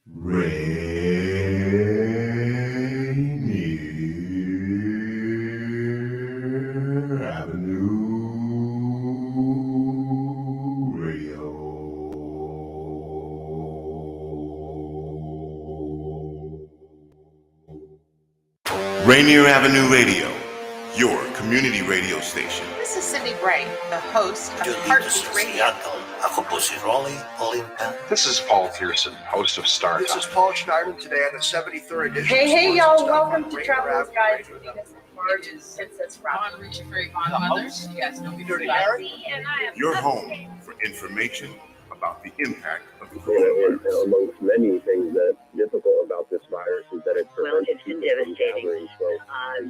Rainier Avenue Radio. Rainier Avenue Radio, your community radio station. This is Cindy Bray, the host of Heartbeat Radio. This is Paul Pearson, host of Star Time. This is Paul Schneider today on the 73rd edition. Hey, y'all, welcome to Travelers Guide to Venus and Mars. Princess On reaching for Yvonne Mothers. You guys know me Dirty from Harry. Your home for information about the impact of the And amongst many things that difficult about this virus is that it Well, prevents it's been people from devastating. gathering. So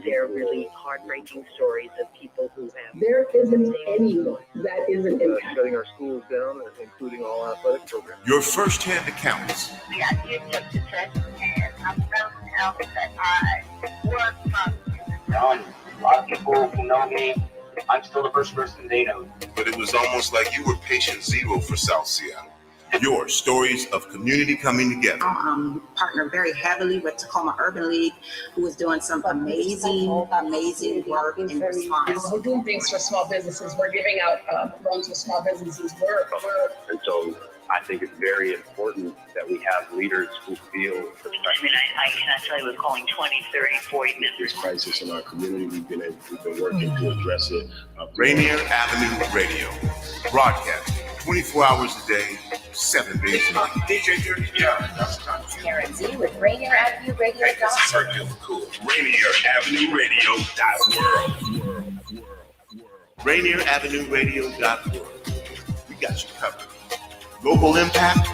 They're really heartbreaking stories of people who have. There isn't anyone that isn't impacted. shutting our schools down, including all athletic programs. your first-hand accounts. We got kids up to test, and I'm proud to tell that I was A lot of people who know me, I'm still the first person they know. But it was almost like you were patient zero for South Seattle. Your stories of community coming together. Partner very heavily with Tacoma Urban League, who is doing some amazing work in response. We're doing things for small businesses. We're giving out loans to small businesses. And so I think it's very important that we have leaders who feel I cannot tell you, we're calling 20, 30, 40 members. this crisis in our community. We've been working to address it. Rainier Avenue Radio, broadcasting 24 hours a day, 7 days a week. DJ Dirty, yeah, that's time. Karen Z with Rainier Avenue Radio. Cool. Rainier Avenue Radio.world. Rainier Avenue Radio.world. We got you covered. Global impact,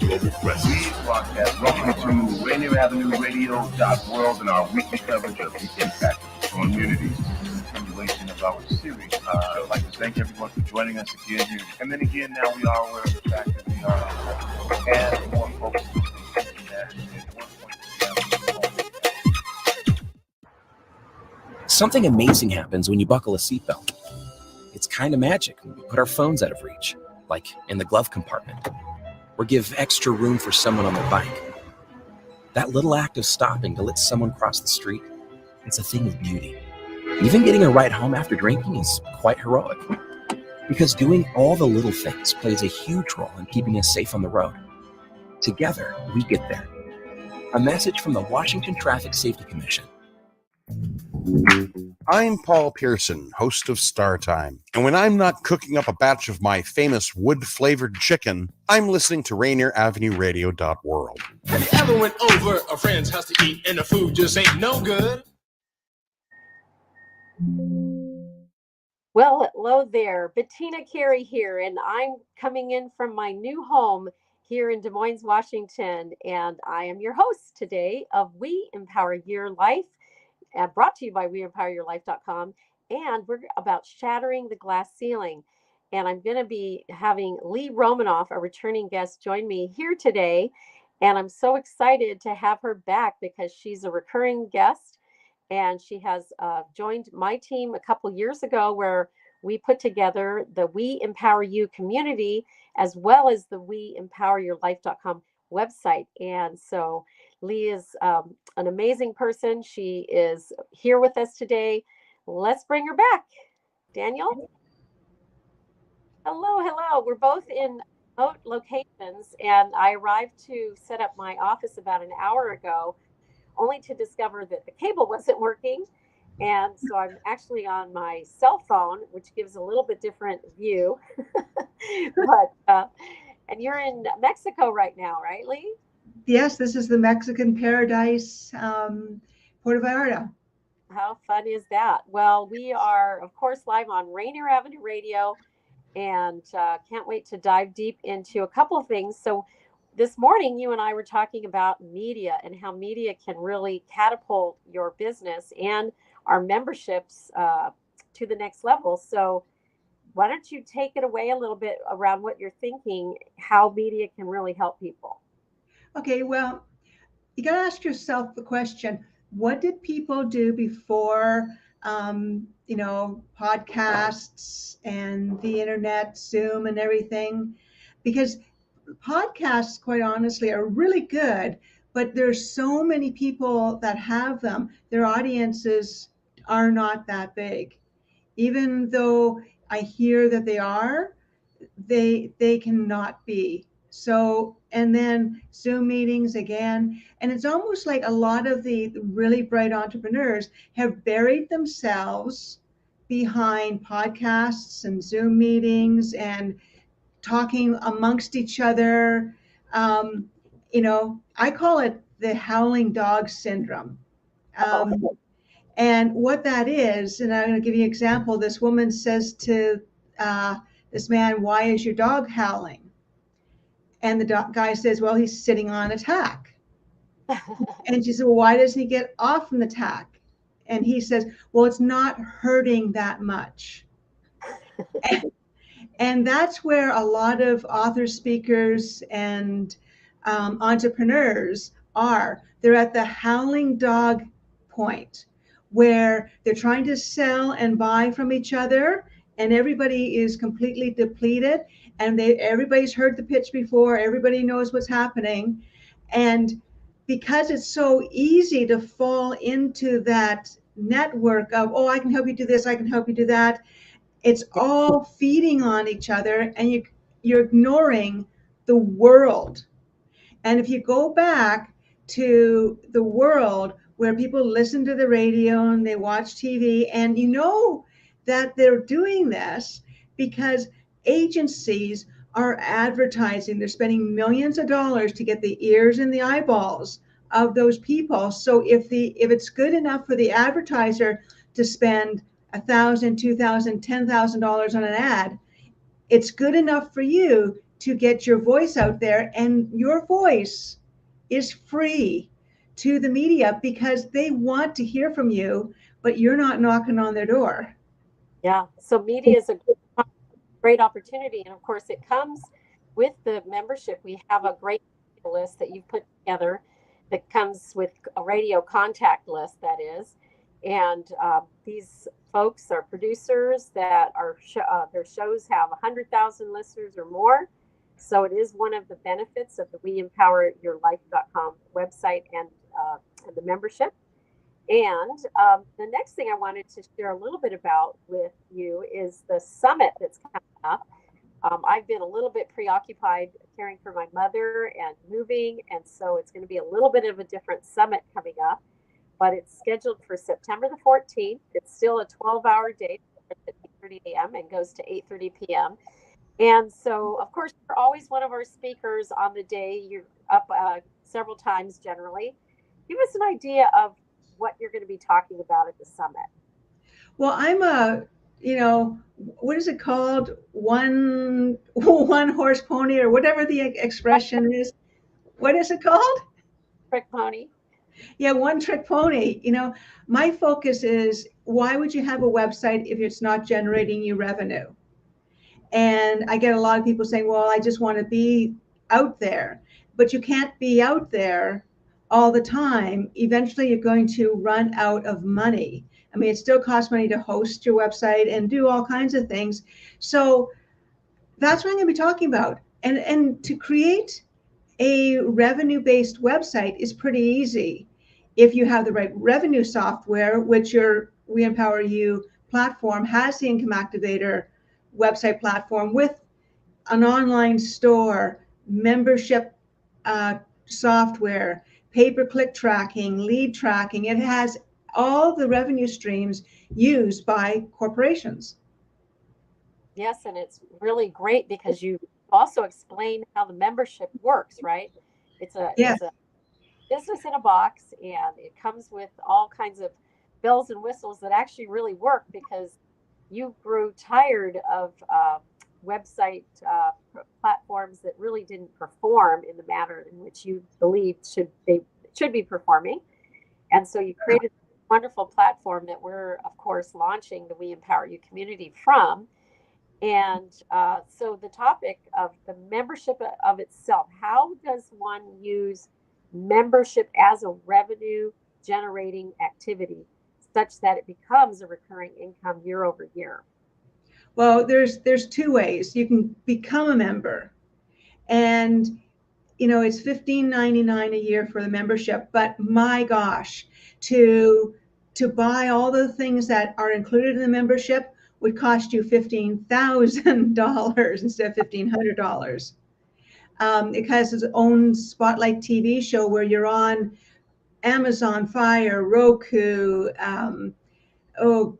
global presence. Broadcast. Welcome to Rainier Avenue Radio.world and our weekly coverage of the impact of communities. Continuation of our series. I'd like to thank everyone for joining us again here. And then again, now we are aware of the fact that we are and more folks Something amazing happens when you buckle a seatbelt. It's kind of magic when we put our phones out of reach, like in the glove compartment, or give extra room for someone on their bike. That little act of stopping to let someone cross the street, it's a thing of beauty. Even getting a ride home after drinking is quite heroic, because doing all the little things plays a huge role in keeping us safe on the road. Together, we get there. A message from the Washington Traffic Safety Commission. I'm Paul Pearson, host of Star Time. And when I'm not cooking up a batch of my famous wood-flavored chicken, I'm listening to Rainier Avenue Radio.world. Have you ever went over a friend's house to eat and the food just ain't no good? Well, hello there. Bettina Carey here, and I'm coming in from my new home here in Des Moines, Washington, and I am your host today of We Empower Your Life, brought to you by WeEmpowerYourLife.com, and we're about shattering the glass ceiling. And I'm going to be having Lee Romanov, a returning guest, join me here today, and I'm so excited to have her back because she's a recurring guest, and she has joined my team a couple years ago where we put together the We Empower You community as well as the WeEmpowerYourLife.com website. And so Lee is an amazing person. She is here with us today. Let's bring her back. Daniel? Hello. We're both in remote locations, and I arrived to set up my office about an hour ago, only to discover that the cable wasn't working. And so I'm actually on my cell phone, which gives a little bit different view. But and you're in Mexico right now, right, Lee? Yes, this is the Mexican paradise, Puerto Vallarta. How fun is that? Well, we are, of course, live on Rainier Avenue Radio, and can't wait to dive deep into a couple of things. So this morning, you and I were talking about media and how media can really catapult your business and our memberships to the next level. So why don't you take it away a little bit around what you're thinking, how media can really help people? Okay, well, you got to ask yourself the question, what did people do before, podcasts and the internet, Zoom and everything? Because podcasts, quite honestly, are really good, but there's so many people that have them. Their audiences are not that big. Even though I hear that they are, they cannot be. So, and then Zoom meetings again. And it's almost like a lot of the really bright entrepreneurs have buried themselves behind podcasts and Zoom meetings and talking amongst each other. I call it the howling dog syndrome. And what that is, and I'm going to give you an example. This woman says to this man, "Why is your dog howling?" And the guy says, "Well, he's sitting on a tack." And she said, "Well, why doesn't he get off from the tack?" And he says, "Well, it's not hurting that much." And that's where a lot of authors, speakers, and entrepreneurs are. They're at the howling dog point where they're trying to sell and buy from each other, and everybody is completely depleted, and everybody's heard the pitch before, everybody knows what's happening. And because it's so easy to fall into that network of, oh, I can help you do this, I can help you do that, it's all feeding on each other, and you're ignoring the world. And if you go back to the world where people listen to the radio and they watch TV, and you know that they're doing this because agencies are advertising. They're spending millions of dollars to get the ears and the eyeballs of those people. So if it's good enough for the advertiser to spend $1,000, $2,000, $10,000 on an ad, it's good enough for you to get your voice out there, and your voice is free to the media because they want to hear from you, but you're not knocking on their door. Yeah, so media is a great opportunity, and of course it comes with the membership. We have a great list that you've put together that comes with a radio contact list, that is, and these folks are producers that are their shows have 100,000 listeners or more. So it is one of the benefits of the WeEmpowerYourLife.com website and the membership. And the next thing I wanted to share a little bit about with you is the summit that's coming up. I've been a little bit preoccupied caring for my mother and moving, and so it's going to be a little bit of a different summit coming up, but it's scheduled for September the 14th. It's still a 12-hour day at 8:30 a.m. and goes to 8:30 p.m. And so, of course, you're always one of our speakers on the day. You're up several times generally. Give us an idea of what you're going to be talking about at the summit. Well, I'm what is it called? One horse pony, or whatever the expression is. What is it called? Trick pony. Yeah, one trick pony. My focus is, why would you have a website if it's not generating you revenue? And I get a lot of people saying, well, I just want to be out there. But you can't be out there all the time. Eventually, you're going to run out of money. I mean, it still costs money to host your website and do all kinds of things. So that's what I'm going to be talking about. And to create a revenue-based website is pretty easy if you have the right revenue software, which your We Empower You platform has, the Income Activator website platform with an online store, membership software, pay-per-click tracking, lead tracking. It has all the revenue streams used by corporations. Yes, and it's really great because you also explain how the membership works, right? It's a business in a box, and it comes with all kinds of bells and whistles that actually really work, because you grew tired of website platforms that really didn't perform in the manner in which you believed should be performing. And so you created a wonderful platform that we're, of course, launching the We Empower You community from. And so the topic of the membership of itself, how does one use membership as a revenue generating activity such that it becomes a recurring income year over year? Well, there's two ways. You can become a member, And it's $15.99 a year for the membership, but my gosh, to buy all the things that are included in the membership would cost you $15,000 instead of $1,500. It has its own spotlight TV show where you're on Amazon Fire, Roku,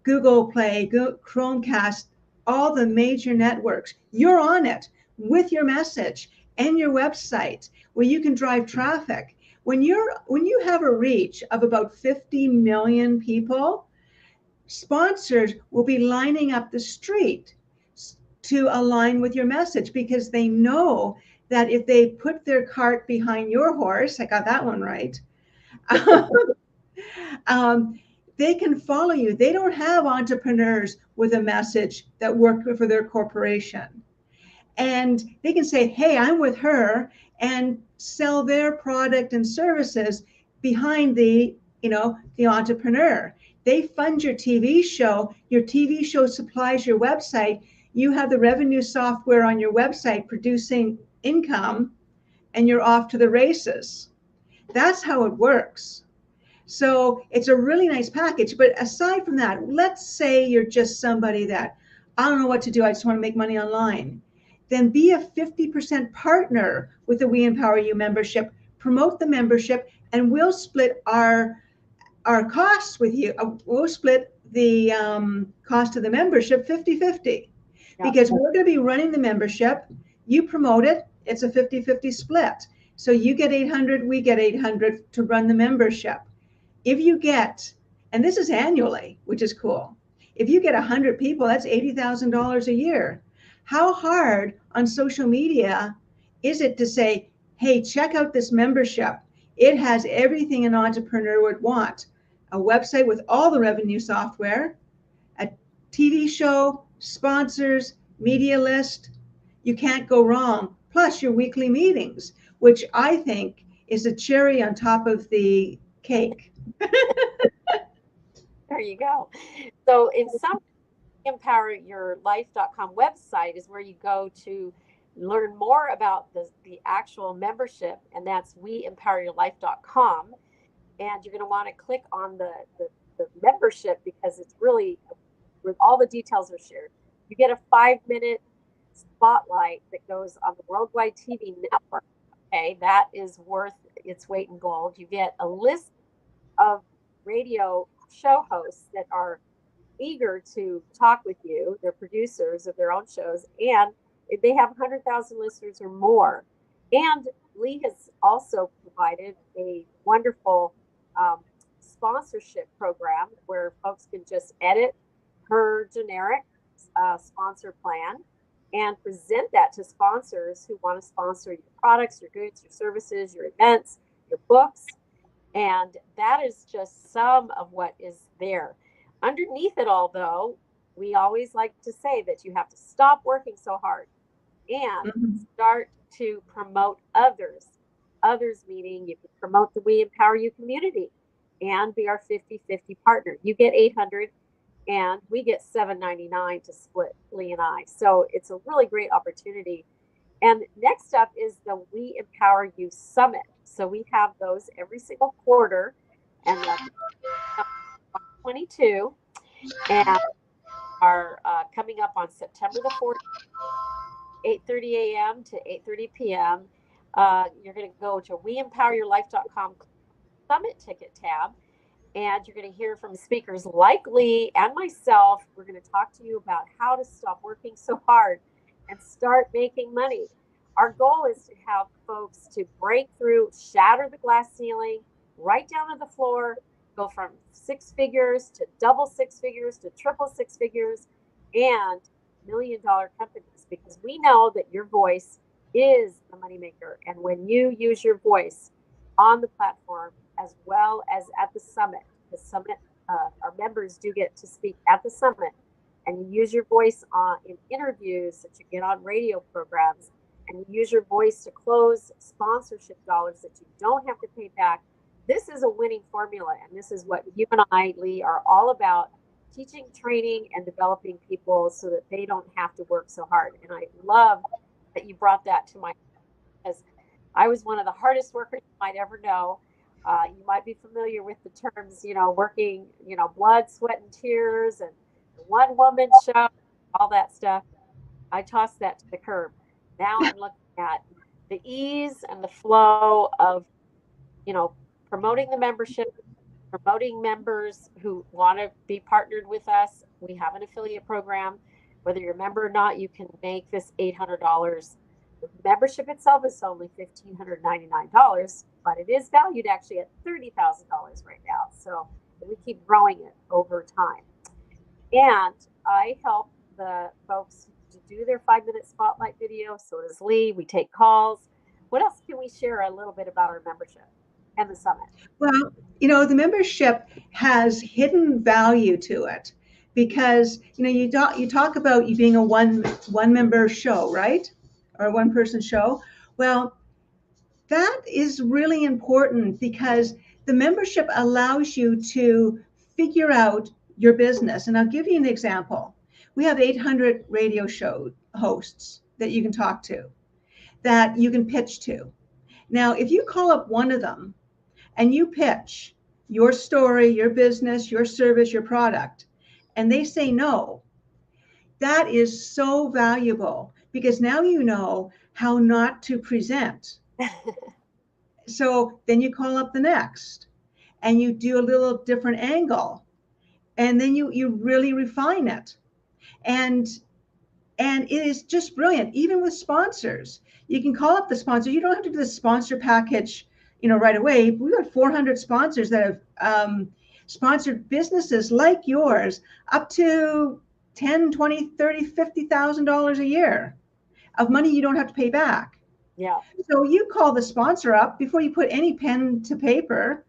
Google Play, Chromecast, all the major networks. You're on it with your message and your website where you can drive traffic. When you have a reach of about 50 million people, sponsors will be lining up the street to align with your message because they know that if they put their cart behind your horse, I got that one right, they can follow you. They don't have entrepreneurs with a message that work for their corporation. And they can say, hey, I'm with her, and sell their product and services behind the entrepreneur. They fund your TV show. Your TV show supplies your website. You have the revenue software on your website producing income, and you're off to the races. That's how it works. So it's a really nice package. But aside from that, let's say you're just somebody that, I don't know what to do, I just want to make money online. Then be a 50% partner with the We Empower You membership, promote the membership, and we'll split our costs with you. We'll split the cost of the membership 50-50. Because we're going to be running the membership. You promote it. It's a 50-50 split. So you get 800, we get 800 to run the membership. If you get, and this is annually, which is cool. If you get 100 people, that's $80,000 a year. How hard on social media is it to say, hey, check out this membership. It has everything an entrepreneur would want. A website with all the revenue software, a TV show, sponsors, media list. You can't go wrong. Plus your weekly meetings, which I think is a cherry on top of the cake. There you go. So in some empoweryourlife.com website is where you go to learn more about the actual membership, and that's weempoweryourlife.com. And you're going to want to click on the membership because it's really where all the details are shared. You get a 5-minute spotlight that goes on the Worldwide TV network. Okay, that is worth its weight in gold. You get a list of radio show hosts that are eager to talk with you. They're producers of their own shows, and they have 100,000 listeners or more. And Lee has also provided a wonderful sponsorship program where folks can just edit her generic sponsor plan and present that to sponsors who want to sponsor your products, your goods, your services, your events, your books. And that is just some of what is there. Underneath it all, though, we always like to say that you have to stop working so hard and start to promote others. Others meaning you can promote the We Empower You community and be our 50-50 partner. You get 800 and we get $799 to split, Lee and I. So it's a really great opportunity. And next up is the We Empower You Summit. So we have those every single quarter, and that's 22, and are coming up on September the 4th, 8:30 a.m. to 8:30 p.m. You're going to go to weempoweryourlife.com Summit Ticket tab, and you're going to hear from speakers like Lee and myself. We're going to talk to you about how to stop working so hard and start making money. Our goal is to have folks to break through, shatter the glass ceiling, right down to the floor, go from 6 figures to double 6 figures to triple 6 figures, and $1 million companies, because we know that your voice is the moneymaker. And when you use your voice on the platform as well as at the summit, our members do get to speak at the summit, and you use your voice in interviews that you get on radio programs, and you use your voice to close sponsorship dollars that you don't have to pay back. This is a winning formula, and this is what you and I, Lee, are all about: teaching, training, and developing people so that they don't have to work so hard. And I love that you brought that to my because I was one of the hardest workers you might ever know. You might be familiar with the terms, working, blood, sweat, and tears, and the one woman show, all that stuff. I tossed that to the curb. Now I'm looking at the ease and the flow of, promoting the membership, promoting members who want to be partnered with us. We have an affiliate program. Whether you're a member or not, you can make this $800. The membership itself is only $1,599, but it is valued actually at $30,000 right now. So we keep growing it over time. And I help the folks to do their 5-minute spotlight video. So does Lee. We take calls. What else can we share a little bit about our membership and the summit? Well, the membership has hidden value to it because, you talk about you being a one member show, right? Or a one person show. Well, that is really important because the membership allows you to figure out your business. And I'll give you an example. We have 800 radio show hosts that you can talk to, that you can pitch to. Now, if you call up one of them and you pitch your story, your business, your service, your product, and they say no, that is so valuable because now you know how not to present. So then you call up the next and you do a little different angle, and then you really refine it. And it is just brilliant. Even with sponsors, you can call up the sponsor. You don't have to do the sponsor package, right away. We've got 400 sponsors that have sponsored businesses like yours up to $10, $20, $30, $50,000 a year of money you don't have to pay back. Yeah. So you call the sponsor up before you put any pen to paper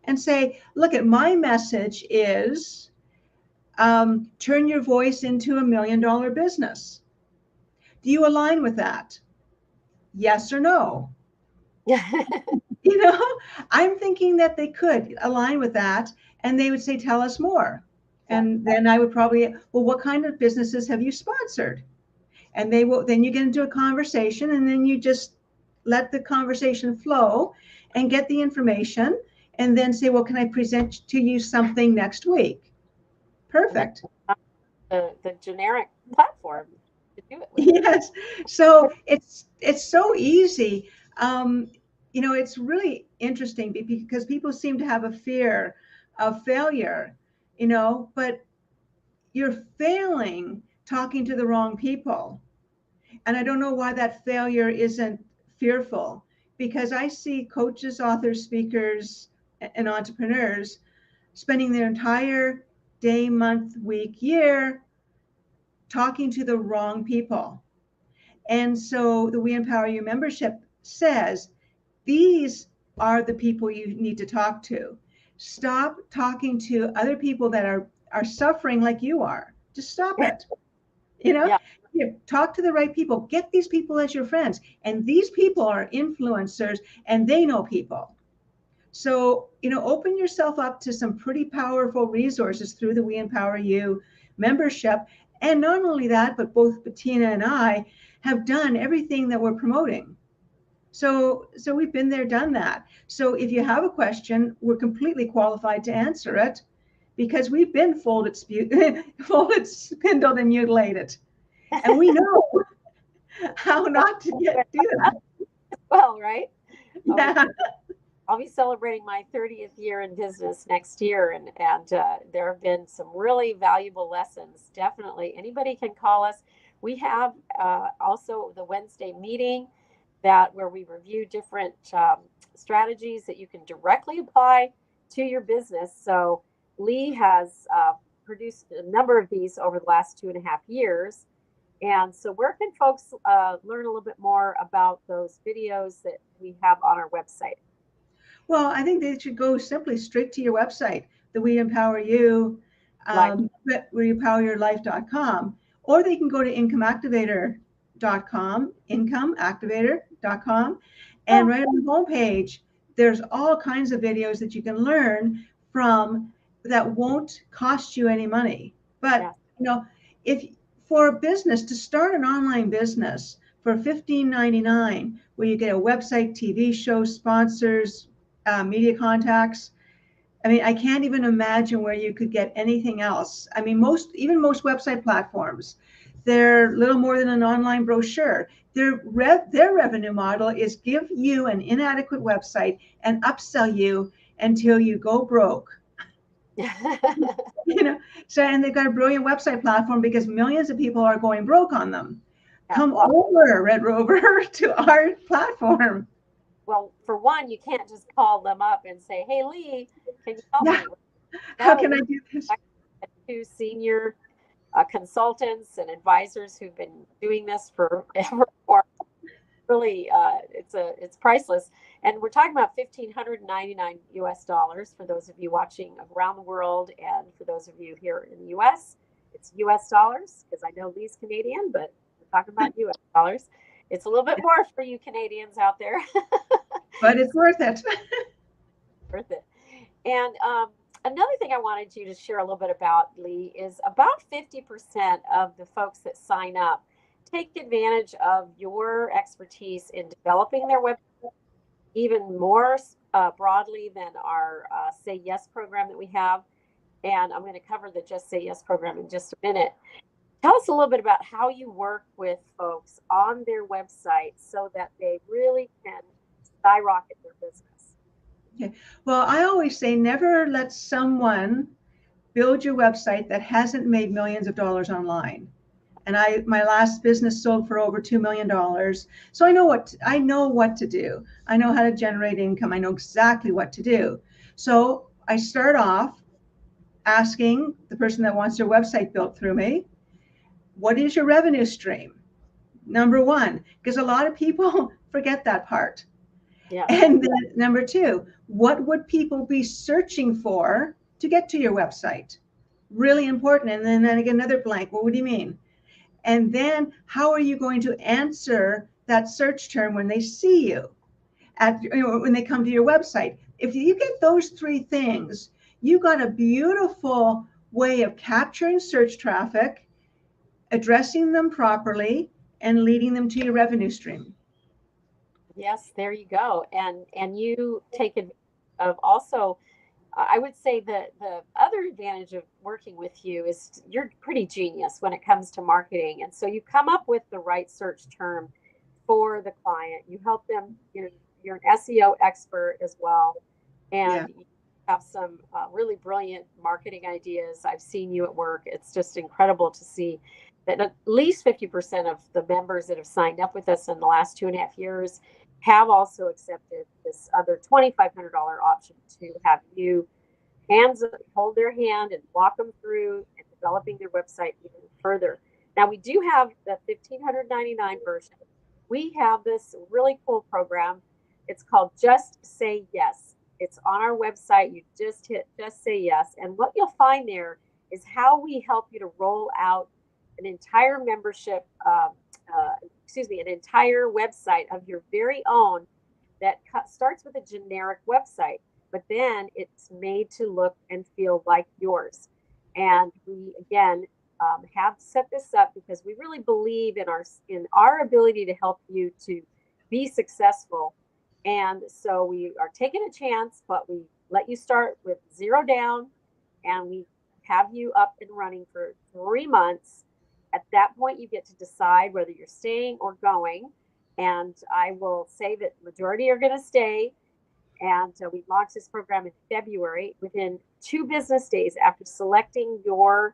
and say, look, at my message is turn your voice into $1 million business. Do you align with that? Yes or no? I'm thinking that they could align with that, and they would say, tell us more. And then I would probably, well, what kind of businesses have you sponsored? And then you get into a conversation, and then you just let the conversation flow and get the information, and then say, well, can I present to you something next week? Perfect. The generic platform to do it with. Yes. So it's so easy. It's really interesting because people seem to have a fear of failure, but you're failing talking to the wrong people. And I don't know why that failure isn't fearful, because I see coaches, authors, speakers, and entrepreneurs spending their entire day, month, week, year talking to the wrong people. And so the We Empower You membership says, these are the people you need to talk to. Stop talking to other people that are suffering like you are. Just stop it. Talk to the right people. Get these people as your friends. And these people are influencers and they know people. So, open yourself up to some pretty powerful resources through the We Empower You membership. And not only that, but both Bettina and I have done everything that we're promoting. So we've been there, done that. So if you have a question, we're completely qualified to answer it because we've been folded, spindled, and mutilated. And we know how not to do that. Well, right? Yeah. I'll be celebrating my 30th year in business next year, and there have been some really valuable lessons. Definitely, anybody can call us. We have also the Wednesday meeting where we review different strategies that you can directly apply to your business. So Lee has produced a number of these over the last 2.5 years. And so where can folks learn a little bit more about those videos that we have on our website? Well, I think they should go simply straight to your website, the We Empower You, WeEmpowerYourLife.com, or they can go to incomeactivator.com, and right on the homepage, there's all kinds of videos that you can learn from that won't cost you any money. But, if for a business to start an online business for $15.99, where you get a website, TV show, sponsors, media contacts. I mean, I can't even imagine where you could get anything else. I mean, most website platforms, they're little more than an online brochure. Their revenue model is give you an inadequate website and upsell you until you go broke. So, and they've got a brilliant website platform because millions of people are going broke on them. Come over, Red Rover, to our platform. Well, for one, you can't just call them up and say, "Hey, Lee, can you help me?" How can I do this? Two senior consultants and advisors who've been doing this forever. Really, it's priceless. And we're talking about $1,599 US for those of you watching around the world, and for those of you here in the US, it's US dollars, because I know Lee's Canadian, but we're talking about US dollars. It's a little bit more for you Canadians out there. But it's worth it. Worth it. And another thing I wanted you to share a little bit about, Lee, is about 50% of the folks that sign up take advantage of your expertise in developing their website, even more broadly than our Say Yes program that we have. And I'm going to cover the Just Say Yes program in just a minute. Tell us a little bit about how you work with folks on their website so that they really can skyrocket their business. Okay. Well, I always say never let someone build your website that hasn't made millions of dollars online. And my last business sold for over $2 million. So I know what to do. I know how to generate income. I know exactly what to do. So I start off asking the person that wants their website built through me, what is your revenue stream? Number one, because a lot of people forget that part. Yeah. And then number two, what would people be searching for to get to your website? Really important. And then I get another blank. Well, what do you mean? And then how are you going to answer that search term when they see you, when they come to your website? If you get those three things, you got a beautiful way of capturing search traffic, addressing them properly, and leading them to your revenue stream. Yes, there you go. And you take advantage of also, I would say that the other advantage of working with you is you're pretty genius when it comes to marketing. And so you come up with the right search term for the client. You help them, you're an SEO expert as well. And you have some really brilliant marketing ideas. I've seen you at work. It's just incredible to see that at least 50% of the members that have signed up with us in the last 2.5 years have also accepted this other $2,500 option to have you hold their hand and walk them through and developing their website even further. Now, we do have the $1,599 version. We have this really cool program. It's called Just Say Yes. It's on our website. You just hit Just Say Yes. And what you'll find there is how we help you to roll out an entire membership, an entire website of your very own that starts with a generic website, but then it's made to look and feel like yours. And we, again, have set this up because we really believe in our ability to help you to be successful. And so we are taking a chance, but we let you start with $0 down, and we have you up and running for 3 months. At that point, you get to decide whether you're staying or going. And I will say that the majority are going to stay. And we launched this program in February. Within 2 business days after selecting your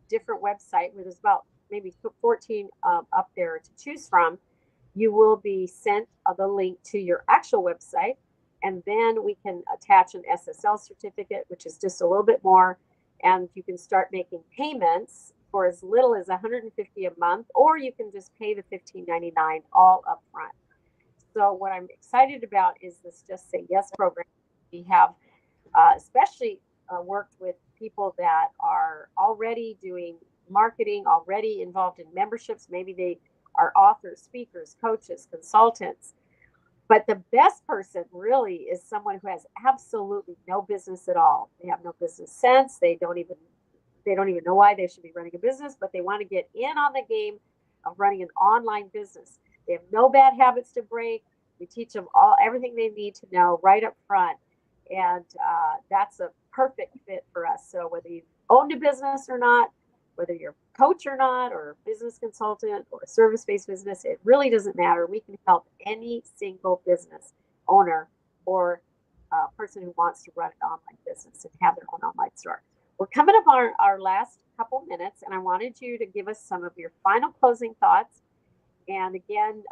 different website, where there's about maybe 14 up there to choose from, you will be sent the link to your actual website. And then we can attach an SSL certificate, which is just a little bit more. And you can start making payments for as little as $150 a month, or you can just pay the $15.99 all up front. So what I'm excited about is this Just Say Yes program. We have especially worked with people that are already doing marketing, already involved in memberships. Maybe they are authors, speakers, coaches, consultants. But the best person really is someone who has absolutely no business at all. They have no business sense. They don't even know why they should be running a business, but they want to get in on the game of running an online business. They have no bad habits to break. We teach them everything they need to know right up front. And that's a perfect fit for us. So whether you've owned a business or not, whether you're a coach or not, or a business consultant or a service-based business, it really doesn't matter. We can help any single business owner or person who wants to run an online business and have their own online store. We're coming up on our last couple minutes, and I wanted you to give us some of your final closing thoughts. And again,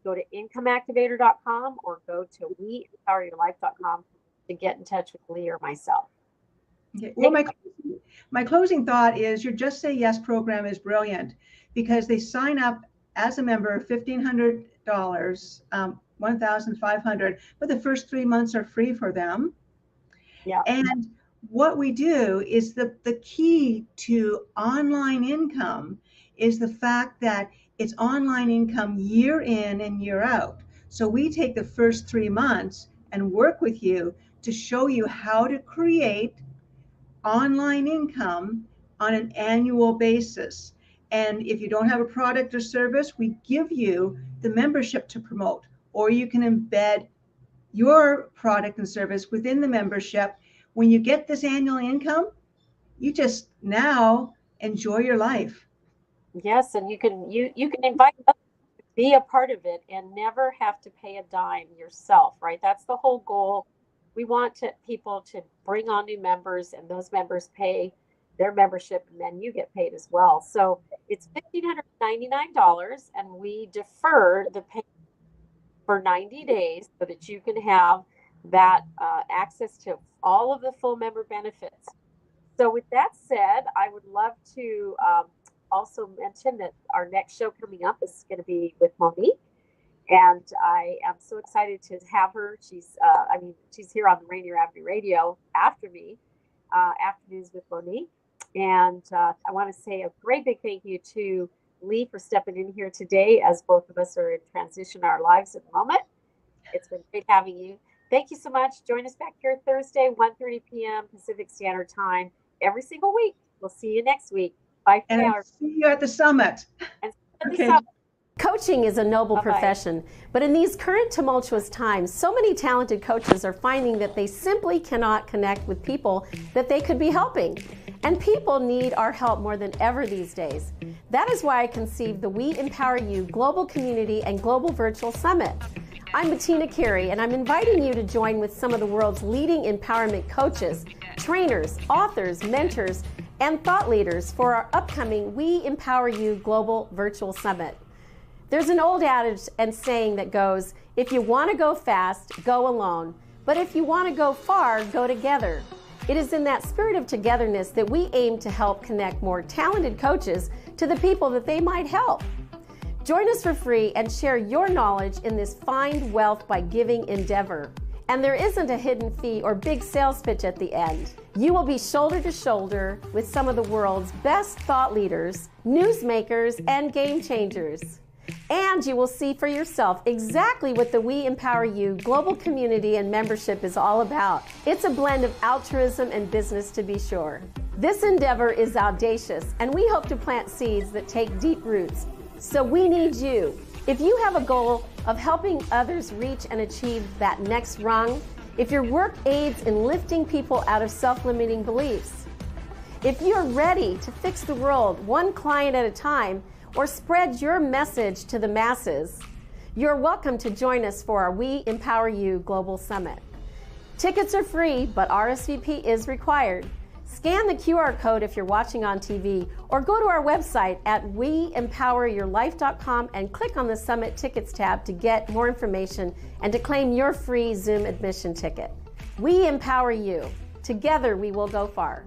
go to incomeactivator.com or go to weempoweryourlife.com to get in touch with Lee or myself. Okay. Well, my closing thought is your Just Say Yes program is brilliant because they sign up as a member $1,500, $1,500, but the first 3 months are free for them. Yeah. And what we do is the key to online income is the fact that it's online income year in and year out. So we take the first 3 months and work with you to show you how to create online income on an annual basis. And if you don't have a product or service, we give you the membership to promote, or you can embed your product and service within the membership. When you get this annual income, you just now enjoy your life. Yes, and you can invite others to be a part of it and never have to pay a dime yourself, right? That's the whole goal. We want people to bring on new members, and those members pay their membership, and then you get paid as well. So it's $1,599, and we defer the payment for 90 days so that you can have that access to all of the full member benefits. So with that said, I would love to also mention that our next show coming up is going to be with Monique. And I am so excited to have her. She's here on the Rainier Avenue Radio after me, Afternoons with Monique. And I want to say a great big thank you to Lee for stepping in here today, as both of us are in transition in our lives at the moment. It's been great having you. Thank you so much. Join us back here Thursday, 1:30 p.m. Pacific Standard Time, every single week. We'll see you next week. Bye for now. See you at the summit. And see you at the summit. Coaching is a noble profession, but in these current tumultuous times, so many talented coaches are finding that they simply cannot connect with people that they could be helping. And people need our help more than ever these days. That is why I conceived the We Empower You Global Community and Global Virtual Summit. I'm Bettina Carey, and I'm inviting you to join with some of the world's leading empowerment coaches, trainers, authors, mentors, and thought leaders for our upcoming We Empower You Global Virtual Summit. There's an old adage and saying that goes, if you want to go fast, go alone. But if you want to go far, go together. It is in that spirit of togetherness that we aim to help connect more talented coaches to the people that they might help. Join us for free and share your knowledge in this Find Wealth by Giving endeavor. And there isn't a hidden fee or big sales pitch at the end. You will be shoulder to shoulder with some of the world's best thought leaders, newsmakers, and game changers. And you will see for yourself exactly what the We Empower You global community and membership is all about. It's a blend of altruism and business, to be sure. This endeavor is audacious, and we hope to plant seeds that take deep roots. So we need you. If you have a goal of helping others reach and achieve that next rung, if your work aids in lifting people out of self-limiting beliefs, if you're ready to fix the world one client at a time, or spread your message to the masses, you're welcome to join us for our We Empower You Global Summit. Tickets are free, but RSVP is required. Scan the QR code if you're watching on TV, or go to our website at weempoweryourlife.com and click on the Summit Tickets tab to get more information and to claim your free Zoom admission ticket. We empower you. Together we will go far.